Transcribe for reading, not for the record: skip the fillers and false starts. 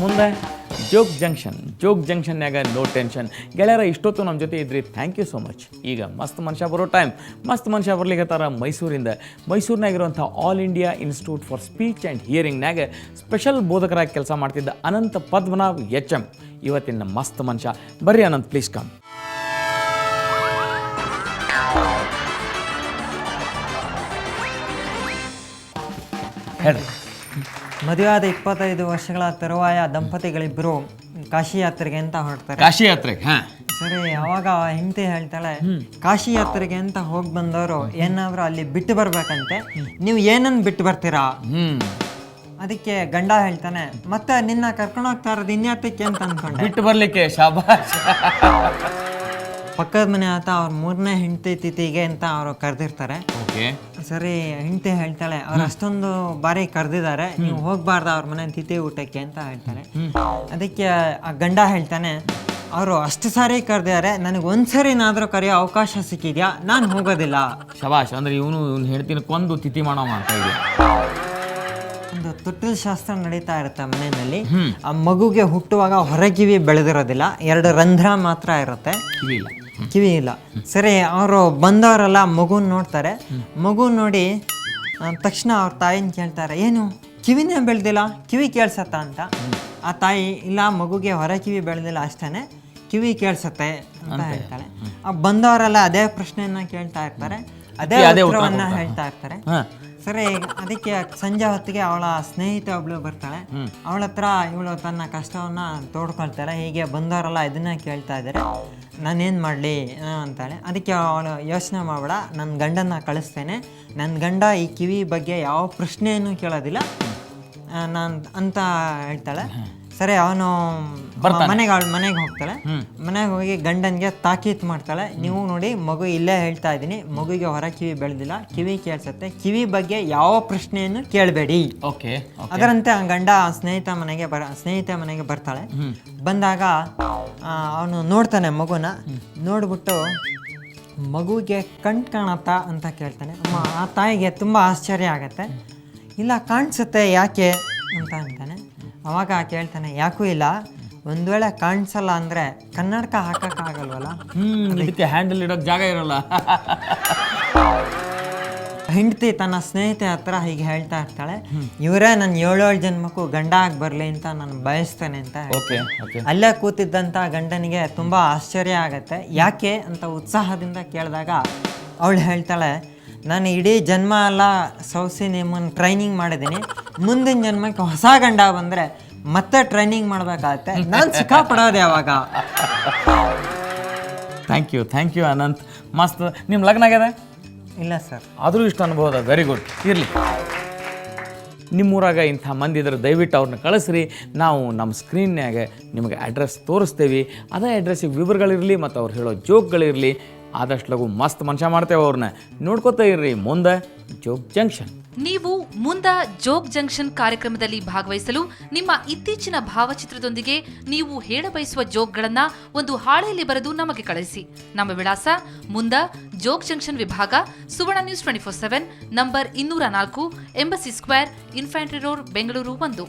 ಮುಂದೆ Jog ಜಂಕ್ಷನ್ಯಾಗ no tension. ಗೆಳೆಯರ ಇಷ್ಟೊತ್ತು ನಮ್ಮ ಜೊತೆ ಇದ್ರಿ, ಥ್ಯಾಂಕ್ ಯು ಸೋ ಮಚ್. ಈಗ ಮಸ್ತ್ ಮನುಷ್ಯ ಬರೋ ಟೈಮ್. ಮಸ್ತ್ ಮನುಷ್ಯ ಬರ್ಲಿಕ್ಕತ್ತಾರ ಮೈಸೂರಿನಾಗಿರುವಂಥ all India institute for speech and ಹಿಯರಿಂಗ್ನಾಗ ಸ್ಪೆಷಲ್ ಬೋಧಕರಾಗಿ ಕೆಲಸ ಮಾಡ್ತಿದ್ದ ಅನಂತ ಪದ್ಮನಾಭ್ HM ಇವತ್ತಿನ ಮಸ್ತ್ ಮನುಷ್ಯ. ಬರ್ರಿ ಅನಂತ್, ಪ್ಲೀಸ್ ಕಮ್. ಹೇಳ್ರಿ. ಮದುವೆ ಆದ 25 ವರ್ಷಗಳ ತರುವಾಯ ದಂಪತಿಗಳಿಬ್ಬರು ಕಾಶಿ ಯಾತ್ರೆಗೆ ಅಂತ ಹೊರಡ್ತಾರೆ. ಕಾಶಿ ಯಾತ್ರೆಗೆ? ಹಾಂ ಸರಿ. ಅವಾಗ ಹೆಂಡತಿ ಹೇಳ್ತಾಳೆ, ಕಾಶಿ ಯಾತ್ರೆಗೆ ಅಂತ ಹೋಗಿ ಬಂದವರು ಏನಾದರೂ ಅಲ್ಲಿ ಬಿಟ್ಟು ಬರ್ಬೇಕಂತೆ, ನೀವು ಏನನ್ನು ಬಿಟ್ಟು ಬರ್ತೀರಾ? ಅದಕ್ಕೆ ಗಂಡ ಹೇಳ್ತಾನೆ, ಮತ್ತೆ ನಿನ್ನ ಕರ್ಕೊಂಡು ಹೋಗ್ತಾ ಇರೋದು ಇನ್ಯಾತಕ್ಕೆ ಅಂತ ಅನ್ಕೊಂಡೆ. ಬಿಟ್ಟು ಬರ್ಲಿಕ್ಕೆ? ಶಾಬಾಷ್. ಪಕ್ಕದ ಮನೆ ಆತ ಅವ್ರ 3ನೇ ಹೆಂಡತಿ ತಿಥಿಗೆ ಅಂತ ಅವರು ಕರೆದಿರ್ತಾರೆ. ಸರಿ, ಹೆಂಡತಿ ಹೇಳ್ತಾಳೆ, ಅವ್ರು ಅಷ್ಟೊಂದು ಬಾರಿ ಕರೆದಿದ್ದಾರೆ, ನೀವು ಹೋಗ್ಬಾರ್ದು ಅವ್ರ ಮನೆ ತಿಥಿ ಊಟಕ್ಕೆ ಅಂತ ಹೇಳ್ತಾರೆ. ಅದಕ್ಕೆ ಆ ಗಂಡ ಹೇಳ್ತಾನೆ, ಅವರು ಅಷ್ಟು ಸಾರಿ ಕರೆದಿದ್ದಾರೆ, ನನಗೆ ಒಂದ್ಸರಿನಾದ್ರೂ ಕರೆಯೋ ಅವಕಾಶ ಸಿಕ್ಕಿದ್ಯಾ, ನಾನು ಹೋಗೋದಿಲ್ಲ. ಶಬಾಷ್. ಅಂದ್ರೆ ಇವನು ಹೇಳ್ತೀನಿ ಕೊಂದು ತಿಥಿ ಮಾಡೋ ಅಂತ ಇದೆ. ಒಂದು ತೊಟ್ಟಿಲ ಶಾಸ್ತ್ರ ನಡೀತಾ ಇರುತ್ತೆ ಮನೆಯಲ್ಲಿ. ಆ ಮಗುಗೆ ಹುಟ್ಟುವಾಗ ಹೊರಗಿವಿ ಬೆಳೆದಿರೋದಿಲ್ಲ, 2 ರಂಧ್ರ ಮಾತ್ರ ಇರುತ್ತೆ, ಕಿವಿ ಇಲ್ಲ. ಸರಿ, ಅವರು ಬಂದವರೆಲ್ಲ ಮಗುನ ನೋಡ್ತಾರೆ. ಮಗು ನೋಡಿ ತಕ್ಷಣ ಅವ್ರ ತಾಯಿನ ಕೇಳ್ತಾರೆ, ಏನು ಕಿವಿನೇ ಬೆಳೆದಿಲ್ಲ, ಕಿವಿ ಕೇಳ್ಸತ್ತ ಅಂತ. ಆ ತಾಯಿ, ಇಲ್ಲ ಮಗುಗೆ ಹೊರ ಕಿವಿ ಬೆಳೆದಿಲ್ಲ ಅಷ್ಟೇ, ಕಿವಿ ಕೇಳ್ಸತ್ತೆ ಅಂತ ಹೇಳ್ತಾಳೆ. ಬಂದವರೆಲ್ಲ ಅದೇ ಪ್ರಶ್ನೆಯನ್ನ ಕೇಳ್ತಾ ಇರ್ತಾರೆ, ಅದೇ ಉತ್ತರವನ್ನ ಹೇಳ್ತಾ ಇರ್ತಾರೆ. ಸರಿ, ಅದಕ್ಕೆ ಸಂಜೆ ಹೊತ್ತಿಗೆ ಅವಳ ಸ್ನೇಹಿತೆ ಒಬ್ಳು ಬರ್ತಾಳೆ. ಅವಳ ಹತ್ರ ಇವಳು ತನ್ನ ಕಷ್ಟವನ್ನ ತೋಡ್ಕೊಳ್ತಾಳೆ. ಹೀಗೆ ಬಂದವರೆಲ್ಲ ಇದನ್ನ ಕೇಳ್ತಾ ಇದ್ದಾರೆ, ನಾನೇನು ಮಾಡಲಿ ಅಂತಾಳೆ. ಅದಕ್ಕೆ ಅವಳು, ಯೋಚನೆ ಮಾಡಬೇಡ, ನನ್ನ ಗಂಡನ್ನ ಕಳಿಸ್ತೇನೆ, ನನ್ನ ಗಂಡ ಈ ಕಿವಿ ಬಗ್ಗೆ ಯಾವ ಪ್ರಶ್ನೆಯನ್ನು ಕೇಳೋದಿಲ್ಲ ನಾನು ಅಂತ ಹೇಳ್ತಾಳೆ. ಸರಿ, ಅವನು ಮನೆಗೆ ಹೋಗ್ತಾಳೆ. ಮನೆಗೆ ಹೋಗಿ ಗಂಡನಿಗೆ ತಾಕೀತು ಮಾಡ್ತಾಳೆ, ನೀವು ನೋಡಿ ಮಗು ಇಲ್ಲೇ ಹೇಳ್ತಾ ಇದ್ದೀನಿ, ಮಗುಗೆ ಹೊರ ಕಿವಿ ಬೆಳೆದಿಲ್ಲ, ಕಿವಿ ಕೇಳಿಸುತ್ತೆ, ಕಿವಿ ಬಗ್ಗೆ ಯಾವ ಪ್ರಶ್ನೆಯನ್ನು ಕೇಳಬೇಡಿ. ಅದರಂತೆ ಆ ಗಂಡ ಸ್ನೇಹಿತೆ ಮನೆಗೆ ಬರ್ತಾಳೆ. ಬಂದಾಗ ಅವನು ನೋಡ್ತಾನೆ ಮಗುನ. ನೋಡ್ಬಿಟ್ಟು ಮಗುಗೆ ಕಣ್ ಕಾಣತ್ತಾ ಅಂತ ಕೇಳ್ತಾನೆ. ಆ ತಾಯಿಗೆ ತುಂಬ ಆಶ್ಚರ್ಯ ಆಗತ್ತೆ. ಇಲ್ಲ, ಕಾಣಿಸುತ್ತೆ, ಯಾಕೆ ಅಂತ ಅಂತಾನೆ. ಅವಾಗ ಕೇಳ್ತಾನೆ, ಯಾಕೂ ಇಲ್ಲ, ಒಂದ್ ವೇಳೆ ಕಾಣಿಸಲ್ಲ ಅಂದ್ರೆ ಕನ್ನಡಕ ಹಾಕಕ್ಕಾಗಲ್ವಲ್ಲ, ಇದಕ್ಕೆ ಹ್ಯಾಂಡಲ್ ಇಡೋಕ್ ಜಾಗ ಇರಲ್ಲ. ಹೆಂಡತಿ ತನ್ನ ಸ್ನೇಹಿತೆ ಹತ್ರ ಹೀಗೆ ಹೇಳ್ತಾ ಇರ್ತಾಳೆ, ಇವರೇ ನನ್ನ 7 ಜನ್ಮಕ್ಕೂ ಗಂಡ ಆಗಿ ಬರ್ಲಿ ಅಂತ ನಾನು ಬಯಸ್ತೇನೆ ಅಂತ. ಅಲ್ಲೇ ಕೂತಿದ್ದಂತ ಗಂಡನಿಗೆ ತುಂಬಾ ಆಶ್ಚರ್ಯ ಆಗತ್ತೆ. ಯಾಕೆ ಅಂತ ಉತ್ಸಾಹದಿಂದ ಕೇಳಿದಾಗ ಅವಳು ಹೇಳ್ತಾಳೆ, ನಾನು ಇಡೀ ಜನ್ಮ ಎಲ್ಲ ಸೌಸಿ ನಿಮ್ಮನ್ನು ಟ್ರೈನಿಂಗ್ ಮಾಡಿದ್ದೀನಿ, ಮುಂದಿನ ಜನ್ಮಕ್ಕೆ ಹೊಸ ಗಂಡ ಬಂದರೆ ಮತ್ತೆ ಟ್ರೈನಿಂಗ್ ಮಾಡಬೇಕಾಗತ್ತೆ, ನಾನು ಸುಖ ಪಡೋದು ಯಾವಾಗ? Thank you Ananth. ಮಸ್ತ್. ನಿಮ್ಮ ಲಗ್ನ ಆಗ್ಯದ? ಇಲ್ಲ ಸರ್. ಆದರೂ ಇಷ್ಟು ಅನುಭವ ಅದ, ವೆರಿ ಗುಡ್. ಇರಲಿ, ನಿಮ್ಮೂರಾಗ ಇಂಥ ಮಂದಿ ಇದ್ರೆ ದಯವಿಟ್ಟು ಅವ್ರನ್ನ ಕಳಿಸ್ರಿ. ನಾವು ನಮ್ಮ ಸ್ಕ್ರೀನ್ಯಾಗ ನಿಮಗೆ ಅಡ್ರೆಸ್ ತೋರಿಸ್ತೇವೆ. ಅದೇ ಅಡ್ರೆಸ್ಸಿಗೆ ವಿವರಗಳಿರಲಿ ಮತ್ತು ಅವ್ರು ಹೇಳೋ ಜೋಕ್ಗಳಿರಲಿ. ಆದಷ್ಟು ಲಗು ಮಸ್ತ್ ಮನುಷ್ಯ ಮಾಡ್ತೇವೆ. ಅವ್ರನ್ನ ನೋಡ್ಕೋತಾ ಇರ್ರಿ. ಮುಂದೆ ಜೋಗ್ ಜಂಕ್ಷನ್. ನೀವು ಮುಂದ ಜೋಗ್ ಜಂಕ್ಷನ್ ಕಾರ್ಯಕ್ರಮದಲ್ಲಿ ಭಾಗವಹಿಸಲು ನಿಮ್ಮ ಇತ್ತೀಚಿನ ಭಾವಚಿತ್ರದೊಂದಿಗೆ ನೀವು ಹೇಳಬಯಸುವ ಜೋಕ್ಗಳನ್ನ ಒಂದು ಹಾಳೆಯಲ್ಲಿ ಬರೆದು ನಮಗೆ ಕಳಿಸಿ. ನಮ್ಮ ವಿಳಾಸ: ಮುಂದ ಜೋಗ್ ಜಂಕ್ಷನ್ ವಿಭಾಗ, Suvarna news 24/7, number 204, embassy square, infantry road, Bengaluru 1.